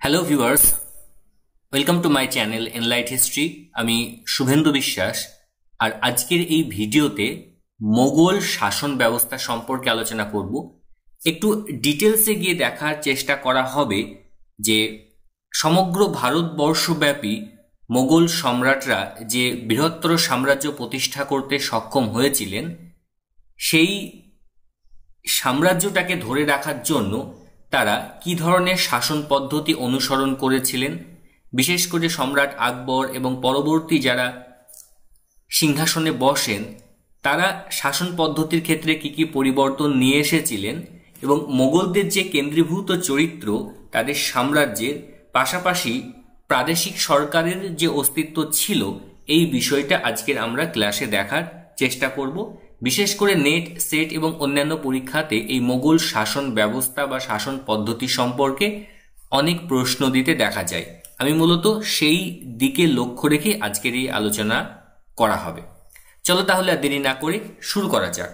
Hello viewers, welcome to my channel enlight history. আমি শুভেন্দু বিশ্বাস। আর আজকের এই ভিডিওতে মোগল শাসন ব্যবস্থা সম্পর্কে আলোচনা করব। একটু ডিটেলসে গিয়ে দেখার চেষ্টা করা হবে যে সমগ্র ভারতবর্ষব্যাপী মোগল সম্রাটরা যে বৃহত্তর সাম্রাজ্য প্রতিষ্ঠা করতে সক্ষম হয়েছিলেন, সেই সাম্রাজ্যটাকে ধরে রাখার জন্য তারা কি ধরনের শাসন পদ্ধতি অনুসরণ করেছিলেন, বিশেষ করে সম্রাট আকবর এবং পরবর্তী যারা সিংহাসনে বসেন তারা শাসন পদ্ধতির ক্ষেত্রে কি কি পরিবর্তন নিয়ে এসেছিলেন, এবং মোগলদের যে কেন্দ্রীভূত চরিত্র তাদের সাম্রাজ্যের পাশাপাশি প্রাদেশিক সরকারের যে অস্তিত্ব ছিল, এই বিষয়টা আজকের আমরা ক্লাসে দেখার চেষ্টা করব। বিশেষ করে নেট, সেট এবং অন্যান্য পরীক্ষাতে এই মোগল শাসন ব্যবস্থা বা শাসন পদ্ধতি সম্পর্কে অনেক প্রশ্ন দিতে দেখা যায়। আমি মূলত সেই দিকে লক্ষ্য রেখে আজকের এই আলোচনা করা হবে। চলো তাহলে আর দেরি না করে শুরু করা যাক।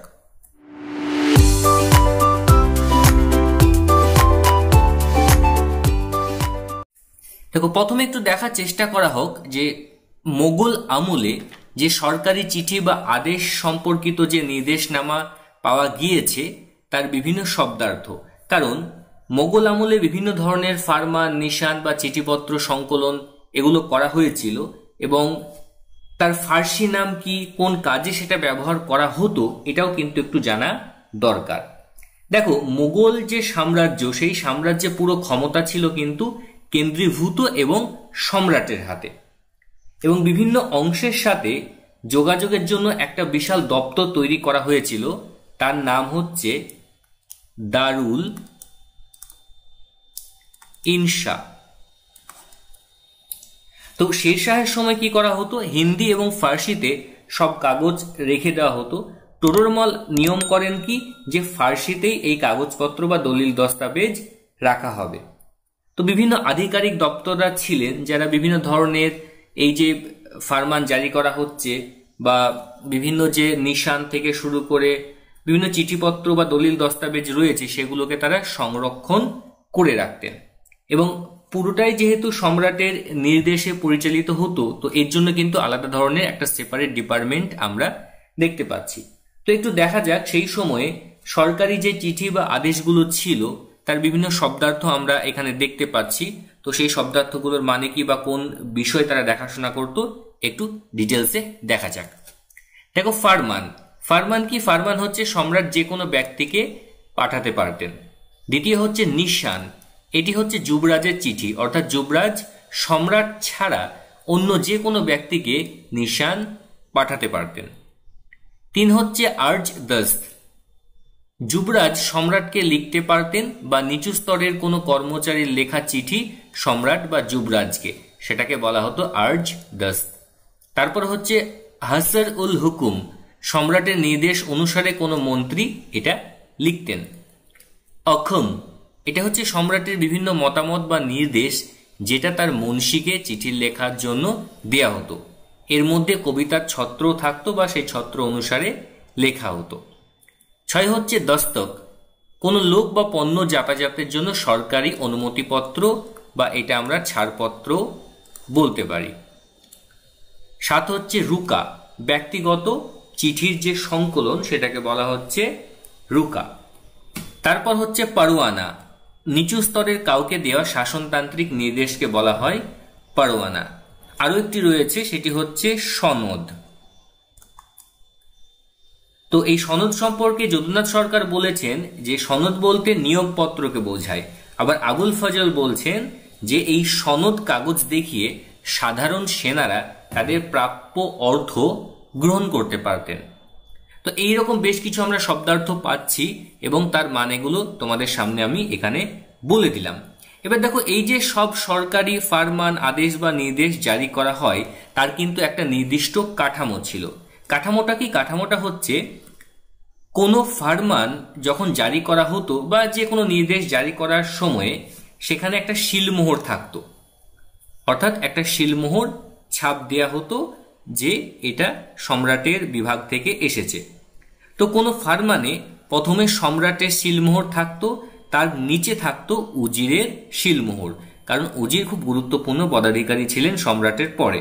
দেখো, প্রথমে একটু দেখার চেষ্টা করা হোক যে মোগল আমলে যে সরকারি চিঠি বা আদেশ সম্পর্কিত যে নির্দেশনামা পাওয়া গিয়েছে তার বিভিন্ন শব্দার্থ। কারণ মোগল আমলে বিভিন্ন ধরনের ফারমান, নিশান বা চিঠিপত্র সংকলন এগুলো করা হয়েছিল, এবং তার ফার্সি নাম কি, কোন কাজে সেটা ব্যবহার করা হতো, এটাও কিন্তু একটু জানা দরকার। দেখো, মোগল যে সাম্রাজ্য, সেই সাম্রাজ্যে পুরো ক্ষমতা ছিল কিন্তু কেন্দ্রীভূত এবং সম্রাটের হাতে, এবং বিভিন্ন অংশের সাথে যোগাযোগের জন্য একটা বিশাল দপ্তর তৈরি করা হয়েছিল। তার নাম হচ্ছে দারুল ইনশা। তো শেরশাহের সময় কি করা হতো, হিন্দি এবং ফার্সিতে সব কাগজ রেখে দেওয়া হতো। টোডরমল নিয়ম করেন কি, যে ফার্সিতেই এই কাগজপত্র বা দলিল দস্তাবেজ রাখা হবে। তো বিভিন্ন আধিকারিক দপ্তররা ছিলেন যারা বিভিন্ন ধরনের এই যে ফারমান জারি করা হচ্ছে বা বিভিন্ন যে নিশান থেকে শুরু করে বিভিন্ন চিঠিপত্র বা দলিল দস্তাবেজ রয়েছে সেগুলোকে তারা সংরক্ষণ করে রাখতেন, এবং পুরোটাই যেহেতু সম্রাটের নির্দেশে পরিচালিত হতো, তো এর জন্য কিন্তু আলাদা ধরনের একটা সেপারেট ডিপার্টমেন্ট আমরা দেখতে পাচ্ছি। তো একটু দেখা যাক সেই সময়ে সরকারি যে চিঠি বা আদেশগুলো ছিল তার বিভিন্ন শব্দার্থ আমরা এখানে দেখতে পাচ্ছি। তো সেই শব্দার্থগুলোর মানে কি বা কোন বিষয় তারা দেখাশোনা করত, একটু ডিটেলসে দেখা যাক। দেখো, ফারমান। ফারমান কি? ফারমান হচ্ছে সম্রাট যে কোনো ব্যক্তিকে পাঠাতে পারতেন। দ্বিতীয় হচ্ছে নিশান। এটি হচ্ছে যুবরাজের চিঠি, অর্থাৎ যুবরাজ সম্রাট ছাড়া অন্য যে কোনো ব্যক্তিকে নিশান পাঠাতে পারতেন। তিন হচ্ছে আর্জ দস্ত। যুবরাজ সম্রাটকে লিখতে পারতেন বা নিচু স্তরের কোনো কর্মচারীর লেখা চিঠি সম্রাট বা যুবরাজকে, সেটাকে বলা হতো আর্জ দস্ত। তারপর হচ্ছে হাসর উল হুকুম। সম্রাটের নির্দেশ অনুসারে কোনো মন্ত্রী এটা লিখতেন। অখম। এটা হচ্ছে সম্রাটের বিভিন্ন মতামত বা নির্দেশ যেটা তার মুন্সিকে চিঠি লেখার জন্য দেয়া হতো। এর মধ্যে কবিতার ছত্র থাকতো বা সেই ছত্র অনুসারে লেখা হতো। ছয় হচ্ছে দস্তক। কোনো লোক বা পণ্য যাতায়াতের জন্য সরকারি অনুমতিপত্র বা এটা আমরা ছাড়পত্র বলতে পারি। সাত হচ্ছে রুকা। ব্যক্তিগত চিঠির যে সংকলন সেটাকে বলা হচ্ছে রুকা। তারপর হচ্ছে পারওয়ানা। নিচু স্তরের কাউকে দেওয়া শাসনতান্ত্রিক নির্দেশকে বলা হয় পারওয়ানা। আরো একটি রয়েছে, সেটি হচ্ছে সনদ। তো এই সনদ সম্পর্কে যদুনাথ সরকার বলেছেন যে সনদ বলতে নিয়োগপত্রকে বোঝায়। আবার আবুল ফজল বলছেন যে এই সনদ কাগজ দেখিয়ে সাধারণ সেনারা তাদের প্রাপ্য অর্থ গ্রহণ করতে পারতেন। তো এইরকম বেশ কিছু আমরা শব্দার্থ পাচ্ছি এবং তার মানেগুলো তোমাদের সামনে আমি এখানে বলে দিলাম। এবার দেখো, এই যে সব সরকারি ফারমান, আদেশ বা নির্দেশ জারি করা হয় তার কিন্তু একটা নির্দিষ্ট কাঠামো ছিল। কাঠামোটা কি? কাঠামোটা হচ্ছে কোনো ফারমান যখন জারি করা হতো বা যে কোনো নির্দেশ জারি করার সময়ে সেখানে একটা শিলমোহর থাকতো, অর্থাৎ একটা শিলমোহর ছাপ দেয়া হতো যে এটা সম্রাটের বিভাগ থেকে এসেছে। তো কোনো ফারমানে প্রথমে সম্রাটের শিলমোহর থাকতো, তার নিচে থাকতো উজিরের শিলমোহর। কারণ উজির খুব গুরুত্বপূর্ণ পদাধিকারী ছিলেন সম্রাটের পরে।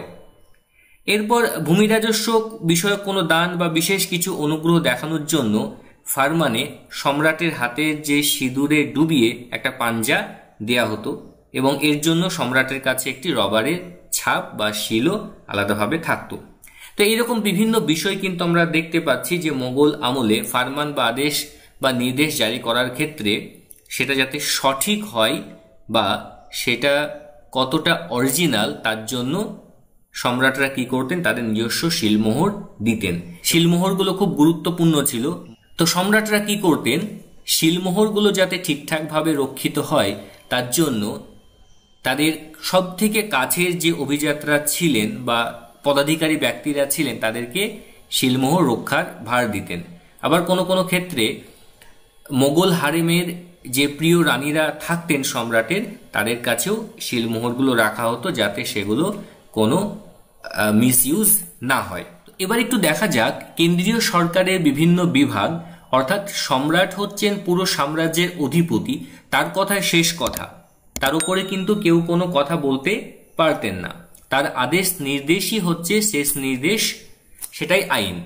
এরপর ভূমি রাজস্ব বিষয়ক কোনো দান বা বিশেষ কিছু অনুগ্রহ দেখানোর জন্য ফারমানে সম্রাটের হাতে যে সিঁদুরে ডুবিয়ে একটা পাঞ্জা দেয়া হতো এবং এর জন্য সম্রাটের কাছে একটি রবারের ছাপ বা শিলও আলাদাভাবে থাকতো। তো এইরকম বিভিন্ন বিষয় কিন্তু আমরা দেখতে পাচ্ছি যে মোগল আমলে ফারমান বা আদেশ বা নির্দেশ জারি করার ক্ষেত্রে সেটা যাতে সঠিক হয় বা সেটা কতটা অরিজিনাল তার জন্য সম্রাটরা কি করতেন, তাদের নিজস্ব শিলমোহর দিতেন। শিলমোহরগুলো খুব গুরুত্বপূর্ণ ছিল। তো সম্রাটরা কি করতেন, শিলমোহরগুলো যাতে ঠিকঠাকভাবে রক্ষিত হয় তার জন্য তাদের সব থেকে কাছের যে অভিজাতরা ছিলেন বা পদাধিকারী ব্যক্তিরা ছিলেন তাদেরকে শিলমোহর রক্ষার ভার দিতেন। আবার কোনো কোনো ক্ষেত্রে মোগল হারেমের যে প্রিয় রানীরা থাকতেন সম্রাটের, তাদের কাছেও শিলমোহরগুলো রাখা হতো যাতে সেগুলো কোনো মিসইউজ না হয়। এবার একটু দেখা যাক কেন্দ্রীয় সরকারের বিভিন্ন বিভাগ, অর্থাৎ সম্রাট হচ্ছেন পুরো সাম্রাজ্যের অধিপতি, তার কথায় শেষ কথা, তার উপরে কিন্তু কেউ কোনো কথা বলতে পারতেন না। তার আদেশ নির্দেশই হচ্ছে শেষ নির্দেশ, সেটাই আইন।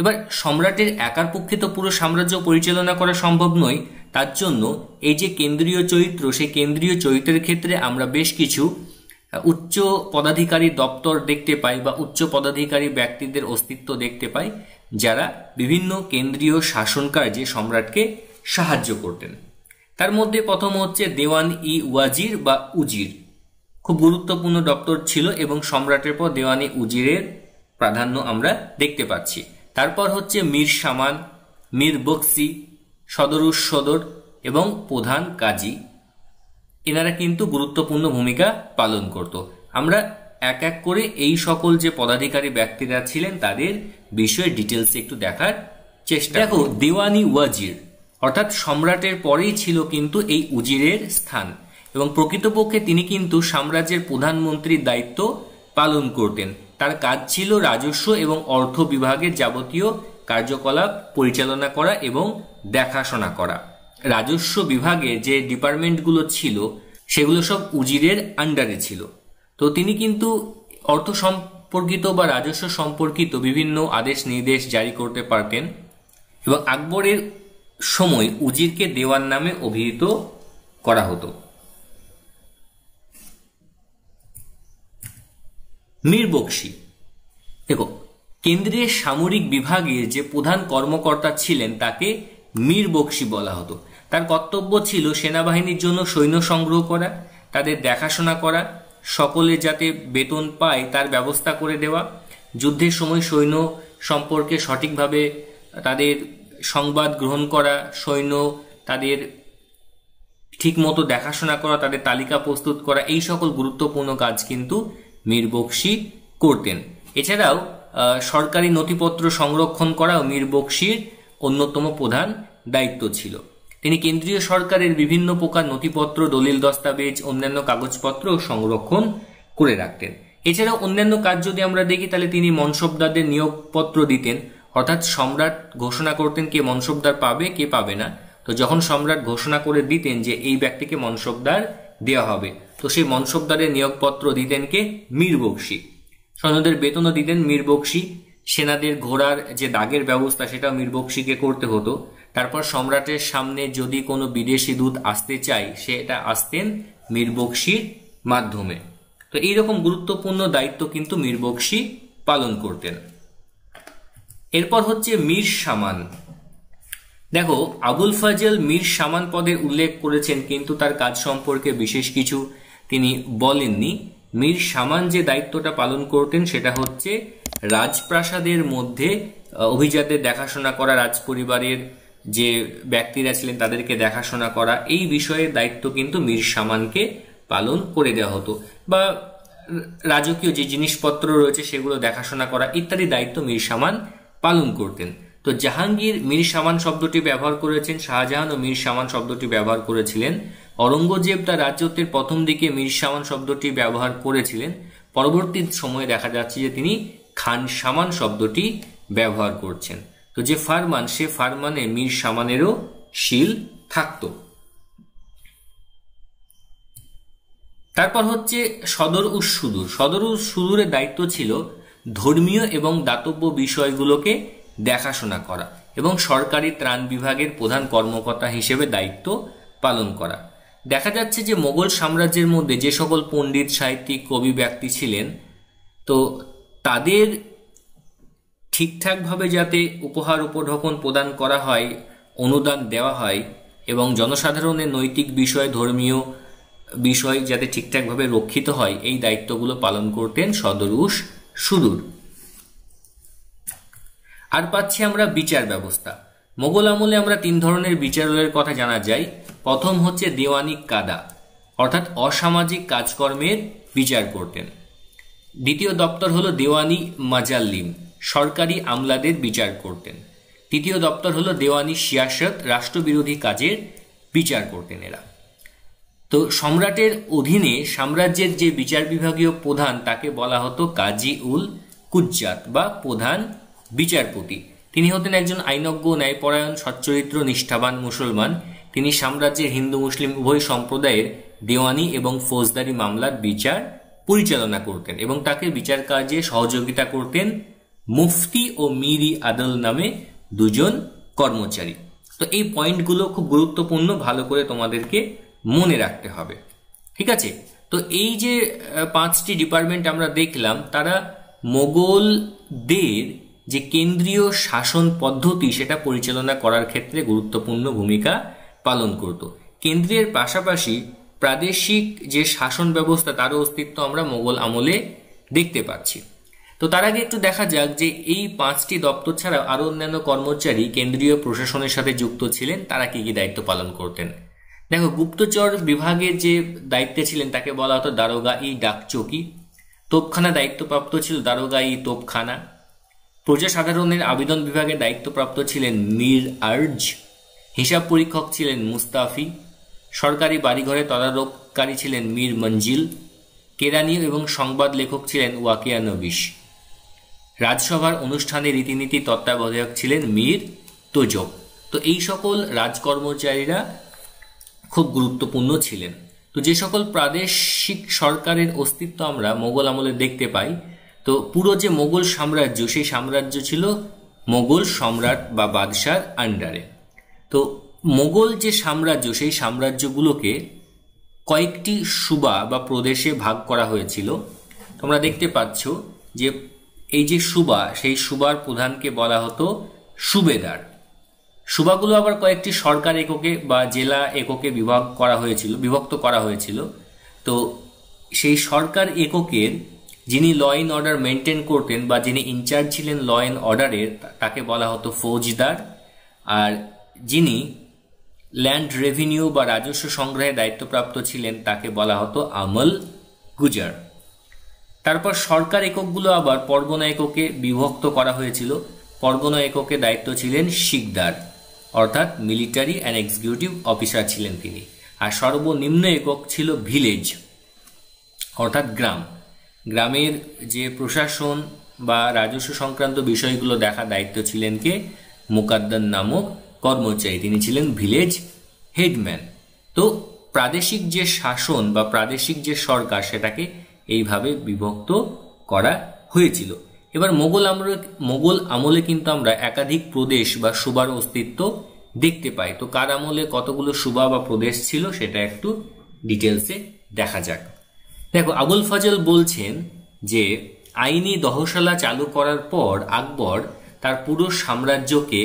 এবার সম্রাটের একার পক্ষে তো পুরো সাম্রাজ্য পরিচালনা করা সম্ভব নয়, তার জন্য এই যে কেন্দ্রীয় চরিত্র, সেই কেন্দ্রীয় চরিত্রের ক্ষেত্রে আমরা বেশ কিছু উচ্চ পদাধিকারী দপ্তর দেখতে পাই বা উচ্চ পদাধিকারী ব্যক্তিদের অস্তিত্ব দেখতে পাই, যারা বিভিন্ন কেন্দ্রীয় শাসন কার্যে সম্রাটকে সাহায্য করতেন। তার মধ্যে প্রথম হচ্ছে দেওয়ান-ই ওয়াজির বা উজির, খুব গুরুত্বপূর্ণ দপ্তর ছিল এবং সম্রাটের পর দেওয়ানি উজিরের প্রাধান্য আমরা দেখতে পাচ্ছি। তারপর হচ্ছে মীর সামান, মীর বক্সি, সদরুস সদর এবং প্রধান কাজী, এনারা কিন্তু গুরুত্বপূর্ণ ভূমিকা পালন করত। আমরা এক এক করে এই সকল যে পদাধিকারী ব্যক্তিরা ছিলেন তাদের বিষয়ে ডিটেলস একটু দেখার চেষ্টা। দেখো, দেওয়ানি ওয়াজির অর্থাৎ সম্রাটের পরেই ছিল কিন্তু এই উজিরের স্থান এবং প্রকৃতপক্ষে তিনি কিন্তু সাম্রাজ্যের প্রধানমন্ত্রীর দায়িত্ব পালন করতেন। তার কাজ ছিল রাজস্ব এবং অর্থ বিভাগের যাবতীয় কার্যকলাপ পরিচালনা করা এবং দেখাশোনা করা। রাজস্ব বিভাগে যে ডিপার্টমেন্টগুলো ছিল সেগুলো সব উজিরের আন্ডারে ছিল। তো তিনি কিন্তু অর্থ সম্পর্কিত বা রাজস্ব সম্পর্কিত বিভিন্ন আদেশ নির্দেশ জারি করতে পারতেন এবং আকবরের সময় উজিরকে দেওয়ান নামে অভিহিত করা হতো। মীর বক্সি, দেখো, কেন্দ্রীয় সামরিক বিভাগের যে প্রধান কর্মকর্তা ছিলেন তাকে মীর বক্সি বলা হতো। তার কর্তব্য ছিল সেনাবাহিনীর জন্য সৈন্য সংগ্রহ করা, তাদের দেখাশোনা করা, সকলে যাতে বেতন পায় তার ব্যবস্থা করে দেওয়া, যুদ্ধের সময় সৈন্য সম্পর্কে সঠিকভাবে তাদের সংবাদ গ্রহণ করা, সৈন্য তাদের ঠিকমতো দেখাশোনা করা, তাদের তালিকা প্রস্তুত করা, এই সকল গুরুত্বপূর্ণ কাজ কিন্তু মীর বক্সি করতেন। এছাড়াও সরকারি নথিপত্র সংরক্ষণ করাও মীর বক্সির অন্যতম প্রধান দায়িত্ব ছিল। তিনি কেন্দ্রীয় সরকারের বিভিন্ন প্রকার নথিপত্র, দলিল দস্তাবেজ, অন্যান্য কাগজপত্র সংরক্ষণ করে রাখতেন। এছাড়াও অন্যান্য কাজ যদি আমরা দেখি তাহলে তিনি মনসবদারদের নিয়োগপত্র দিতেন, অর্থাৎ সম্রাট ঘোষণা করতেন কে মনসবদার পাবে কে পাবে না। তো যখন সম্রাট ঘোষণা করে দিতেন যে এই ব্যক্তিকে মনসবদার দেওয়া হবে, তো সেই মনসবদারের নিয়োগপত্র দিতেন কে? মীর বক্সি। সৈন্যদের বেতনও দিতেন মীর বক্সি। সেনাদের ঘোড়ার যে দাগের ব্যবস্থা সেটা মীর বক্সিকে করতে হতো। তারপর সম্রাটের সামনে যদি কোনো বিদেশি দূত আসতে চায় সেটা আসতেন মীর বক্সির মাধ্যমে। তো এইরকম গুরুত্বপূর্ণ দায়িত্ব কিন্তু মীর বক্সি পালন করতেন। এরপর হচ্ছে মীর সামান। দেখো, আবুল ফাজল মীর সামান পদের উল্লেখ করেছেন কিন্তু তার কাজ সম্পর্কে বিশেষ কিছু তিনি বলেননি। মীর সামান যে দায়িত্বটা পালন করতেন সেটা হচ্ছে রাজপ্রাসাদের মধ্যে অভিজাতদের দেখাশোনা করা, রাজপরিবারের যে ব্যক্তিরা ছিলেন তাদেরকে দেখাশোনা করা, এই বিষয়ের দায়িত্ব কিন্তু মীর সামানকে পালন করে দেওয়া হতো। বা রাজকীয় যে জিনিসপত্র রয়েছে সেগুলো দেখাশোনা করা ইত্যাদি দায়িত্ব মীর সামান পালন করতেন। তো জাহাঙ্গীর মীর সামান শব্দটি ব্যবহার করেছেন, শাহজাহানও মীর সামান শব্দটি ব্যবহার করেছিলেন, অরঙ্গজেব তার রাজত্বের প্রথম দিকে মীর সামান শব্দটি ব্যবহার করেছিলেন। পরবর্তী সময়ে দেখা যাচ্ছে যে তিনি খান সামান শব্দটি ব্যবহার করছেন। তো যে ফারমান, সে ফারমানে মীর সামানেরও শিল থাকতো। তারপর হচ্ছে সদর ও সুদূর। সদর ও সুদূরের দায়িত্ব ছিল ধর্মীয় এবং দাতব্য বিষয়গুলোকে দেখাশোনা করা এবং সরকারি ত্রাণ বিভাগের প্রধান কর্মকর্তা হিসেবে দায়িত্ব পালন করা। দেখা যাচ্ছে যে মোগল সাম্রাজ্যের মধ্যে যে সকল পণ্ডিত, সাহিত্যিক, কবি ব্যক্তি ছিলেন, তো তাদের ঠিকঠাকভাবে যাতে উপহার উপঢৌকন প্রদান করা হয়, অনুদান দেওয়া হয় এবং জনসাধারণের নৈতিক বিষয়, ধর্মীয় বিষয় যাতে ঠিকঠাকভাবে রক্ষিত হয়, এই দায়িত্বগুলো পালন করতেন সদর ও সুদূর। আর পাচ্ছি আমরা বিচার ব্যবস্থা। মোগল আমলে আমরা 3 ধরনের বিচারালয়ের কথা জানা যায়। প্রথম হচ্ছে দেওয়ানি কাদা, অর্থাৎ অসামাজিক কাজকর্মের বিচার করতেন। দ্বিতীয় দপ্তর হলো দেওয়ানি মাজাল্লিম, সরকারি আমলাদের বিচার করতেন। তৃতীয় দপ্তর হলো দেওয়ানি সিয়াসত, রাষ্ট্রবিরোধী কাজের বিচার করতেন এরা। তো সম্রাটের অধীনে সাম্রাজ্যের যে বিচার বিভাগীয় প্রধান তাকে বলা হতো কাজী উল কুজ্জাত বা প্রধান বিচারপতি। তিনি হতেন একজন আইনজ্ঞ, ন্যায়পরায়ণ, সচ্চরিত্র, নিষ্ঠাবান মুসলমান। তিনি সাম্রাজ্যের হিন্দু মুসলিম উভয় সম্প্রদায়ের দেওয়ানি এবং ফৌজদারি মামলার বিচার পরিচালনা করতেন এবং তাকে বিচার কাজে সহযোগিতা করতেন মুফতি ও মিরি আদল নামে 2 জন কর্মচারী। তো এই পয়েন্টগুলো খুব গুরুত্বপূর্ণ, ভালো করে তোমাদেরকে মনে রাখতে হবে, ঠিক আছে? তো এই যে 5টি ডিপার্টমেন্ট আমরা দেখলাম, তারা মোগলদের যে কেন্দ্রীয় শাসন পদ্ধতি সেটা পরিচালনা করার ক্ষেত্রে গুরুত্বপূর্ণ ভূমিকা পালন করত। কেন্দ্রের পাশাপাশি প্রাদেশিক যে শাসন ব্যবস্থা তারও অস্তিত্ব আমরা মোগল আমলে দেখতে পাচ্ছি। তো তার আগে একটু দেখা যাক যে এই 5টি দপ্তর ছাড়াও আরো অন্যান্য কর্মচারী কেন্দ্রীয় প্রশাসনের সাথে যুক্ত ছিলেন, তারা কি কি দায়িত্ব পালন করতেন। দেখো, গুপ্তচর বিভাগের যে দায়িত্বে ছিলেন তাকে বলা হতো দারোগা-ই ডাকচৌকি। তোপখানা দায়িত্বপ্রাপ্ত ছিল দারোগা-ই তোপখানা। প্রজা সাধারণের আবেদন বিভাগের দায়িত্বপ্রাপ্ত ছিলেন মীর আর্জ। হিসাব পরীক্ষক ছিলেন মুস্তাফি। সরকারি বাড়িঘরে তদারককারী ছিলেন মীর মঞ্জিল। কেরানি এবং সংবাদ লেখক ছিলেন ওয়াকিয়ানবিশ। রাজসভার অনুষ্ঠানে রীতিনীতি তত্ত্বাবধায়ক ছিলেন মীর তোজক। তো এই সকল রাজকর্মচারীরা খুব গুরুত্বপূর্ণ ছিলেন। তো যে সকল প্রাদেশিক সরকারের অস্তিত্ব আমরা মোগল আমলে দেখতে পাই, তো পুরো যে মোগল সাম্রাজ্য, সেই সাম্রাজ্য ছিল মোগল সম্রাট বা বাদশার আন্ডারে। তো মোগল যে সাম্রাজ্য, সেই সাম্রাজ্যগুলোকে কয়েকটি সুবা বা প্রদেশে ভাগ করা হয়েছিল। তোমরা দেখতে পাচ্ছ যে এই যে সুবা, সেই সুবার প্রধানকে বলা হতো সুবেদার। সুবাগুলো আবার কয়েকটি সরকার এককে বা জেলা এককে বিভক্ত করা হয়েছিল। তো সেই সরকার এককের যিনি ল অ্যান্ড অর্ডার মেনটেন করতেন বা যিনি ইনচার্জ ছিলেন ল অ্যান্ড অর্ডারের, তাকে বলা হতো ফৌজদার। আর যিনি ল্যান্ড রেভিনিউ বা রাজস্ব সংগ্রহের দায়িত্বপ্রাপ্ত ছিলেন তাকে বলা হতো আমল গুজার। তারপর সরকার এককগুলো আবার পরগনা এককে বিভক্ত করা হয়েছিল। পরগনা এককে দায়িত্ব ছিলেন শিকদার, অর্থাৎ মিলিটারি অ্যান্ড এক্সিকিউটিভ অফিসার ছিলেন তিনি। আর সর্বনিম্ন একক ছিল ভিলেজ, অর্থাৎ গ্রাম। গ্রামের যে প্রশাসন বা রাজস্ব সংক্রান্ত বিষয়গুলো দেখার দায়িত্ব ছিলেন কে? মুকাদ্দার নামক কর্মচারী, তিনি ছিলেন ভিলেজ হেডম্যান। তো প্রাদেশিক যে শাসন বা প্রাদেশিক যে সরকার, সেটাকে এইভাবে বিভক্ত করা হয়েছিল। এবার মোগল আমলে কিন্তু আমরা একাধিক প্রদেশ বা সুবার অস্তিত্ব দেখতে পাই। তো কার আমলে কতগুলো সুবা বা প্রদেশ ছিল সেটা একটু ডিটেলসে দেখা যাক। দেখো, আবুল ফজল বলছেন যে আইনি দহশালা চালু করার পর আকবর তার পুরো সাম্রাজ্যকে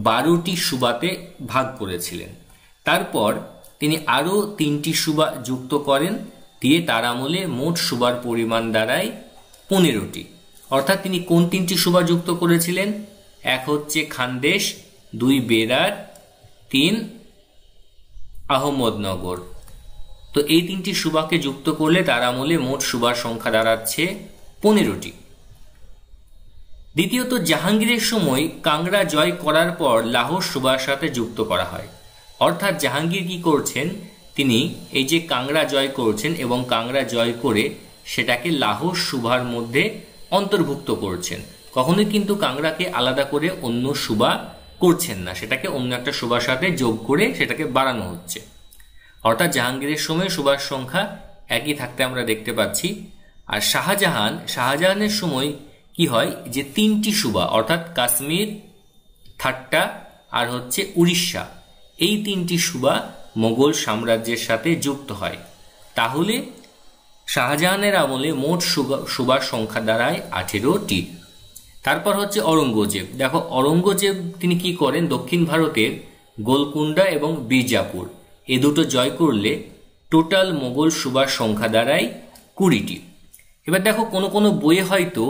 12টি সুবাতে ভাগ করেছিলেন। তারপর তিনি আরো 3টি সুবা যুক্ত করেন, দিয়ে তার আমলে মোট সুবার পরিমাণ দাঁড়ায় 15টি। অর্থাৎ তিনি কোন 3টি সুবা যুক্ত করেছিলেন? এক হচ্ছে খানদেশ, 2 বেরার, 3 আহমদনগর। তো এই 3টি সুবাকে যুক্ত করলে তার আমলে মোট সুবার সংখ্যা দাঁড়াচ্ছে 15টি। দ্বিতীয়ত, জাহাঙ্গীরের সময় কাংড়া জয় করার পর লাহোর সুবার সাথে যুক্ত করা হয়। অর্থাৎ জাহাঙ্গীর কি করছেন, তিনি এই যে কাংড়া জয় করছেন এবং কাংড়া জয় করে সেটাকে লাহোর সুবার মধ্যে অন্তর্ভুক্ত করছেন। কখনোই কিন্তু কাংড়াকে আলাদা করে অন্য সুবা করছেন না, সেটাকে অন্য একটা সুবার সাথে যোগ করে সেটাকে বাড়ানো হচ্ছে। অর্থাৎ জাহাঙ্গীরের সময় সুবার সংখ্যা একই থাকতে আমরা দেখতে পাচ্ছি। আর শাহজাহানের সময় কি হয় যে 3টি সুবা অর্থাৎ কাশ্মীর, থাট্টা আর হচ্ছে উড়িষ্যা, এই 3টি সুবা মোগল সাম্রাজ্যের সাথে যুক্ত হয়। তাহলে শাহজাহানের আমলে মোট সুবার সংখ্যা দাঁড়ায় 18টি। তারপর হচ্ছে অরঙ্গজেব। দেখো অরঙ্গজেব তিনি কি করেন, দক্ষিণ ভারতের গোলকুন্ডা এবং বীজাপুর এ দুটো জয় করলে টোটাল মোগল সুবার সংখ্যা দাঁড়ায় 20টি। এবার দেখো কোনো কোনো বইয়ে হয়তো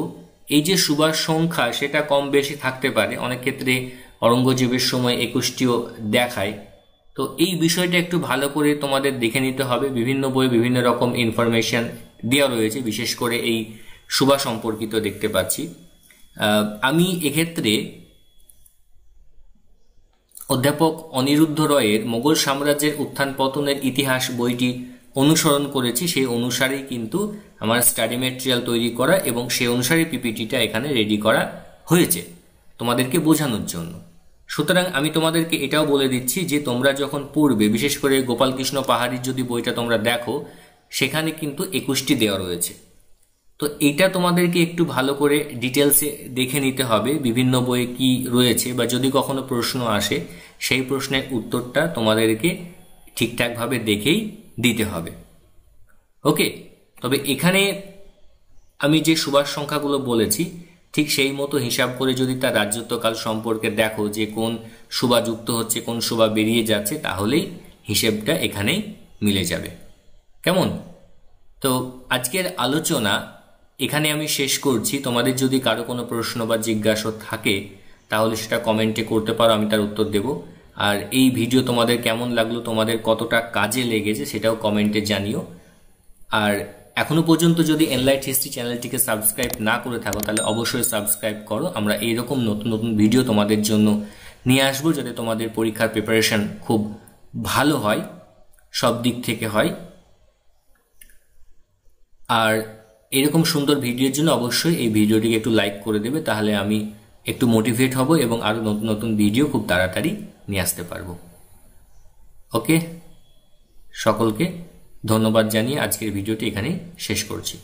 এই যে সুবার সংখ্যা সেটা কম বেশি থাকতে পারে, অনেক ক্ষেত্রে অরঙ্গজেবের সময় 21টিও দেখায়। তো এই বিষয়টা একটু ভালো করে তোমাদের দেখে নিতে হবে। বিভিন্ন বইয়ে বিভিন্ন রকম ইনফরমেশন দেওয়া রয়েছে, বিশেষ করে এই সুবা সম্পর্কিত দেখতে পাচ্ছি। আমি এক্ষেত্রে অধ্যাপক অনিরুদ্ধ রয়ের মোগল সাম্রাজ্যের উত্থান পতনের ইতিহাস বইটি অনুসরণ করেছি, সেই অনুসারেই কিন্তু আমার স্টাডি ম্যাটেরিয়াল তৈরি করা এবং সেই অনুসারে পিপিটিটা এখানে রেডি করা হয়েছে তোমাদেরকে বোঝানোর জন্য। সুতরাং আমি তোমাদেরকে এটাও বলে দিচ্ছি যে তোমরা যখন পড়বে, বিশেষ করে গোপালকৃষ্ণ পাহাড়ির যদি বইটা তোমরা দেখো, সেখানে কিন্তু 21টি দেওয়া রয়েছে। তো এটা তোমাদেরকে একটু ভালো করে ডিটেলসে দেখে নিতে হবে বিভিন্ন বইয়ে কি রয়েছে, বা যদি কখনো প্রশ্ন আসে সেই প্রশ্নের উত্তরটা তোমাদেরকে ঠিকঠাকভাবে দেখেই দিতে হবে। ওকে, তবে এখানে আমি যে সুবার সংখ্যাগুলো বলেছি ঠিক সেই মতো হিসাব করে যদি তার রাজত্বকাল সম্পর্কে দেখো যে কোন সুবা যুক্ত হচ্ছে, কোন সুবা বেরিয়ে যাচ্ছে, তাহলেই হিসেবটা এখানেই মিলে যাবে। কেমন? তো আজকের আলোচনা এখানে আমি শেষ করছি। তোমাদের যদি কারো কোনো প্রশ্ন বা জিজ্ঞাসা থাকে তাহলে সেটা কমেন্টে করতে পারো, আমি তার উত্তর দেব। আর এই ভিডিও তোমাদের কেমন লাগলো, তোমাদের কতটা কাজে লেগেছে সেটাও কমেন্টে জানিও। আর এখনো পর্যন্ত যদি এনলাইট হিস্ট্রি চ্যানেলটিকে সাবস্ক্রাইব না করে থাকো তাহলে অবশ্যই সাবস্ক্রাইব করো। আমরা এইরকম নতুন নতুন ভিডিও তোমাদের জন্য নিয়ে আসবো, যাতে তোমাদের পরীক্ষার প্রিপারেশন খুব ভালো হয়, সব দিক থেকে হয়। আর এরকম সুন্দর ভিডিওর জন্য অবশ্যই এই ভিডিওটিকে একটু লাইক করে দেবে, তাহলে আমি একটু মোটিভেট হব এবং আরো নতুন নতুন ভিডিও খুব তাড়াতাড়ি নিয়ে আসতে পারবো। ওকে, সকলকে ধন্যবাদ জানিয়ে আজকের ভিডিওটি এখানেই শেষ করছি।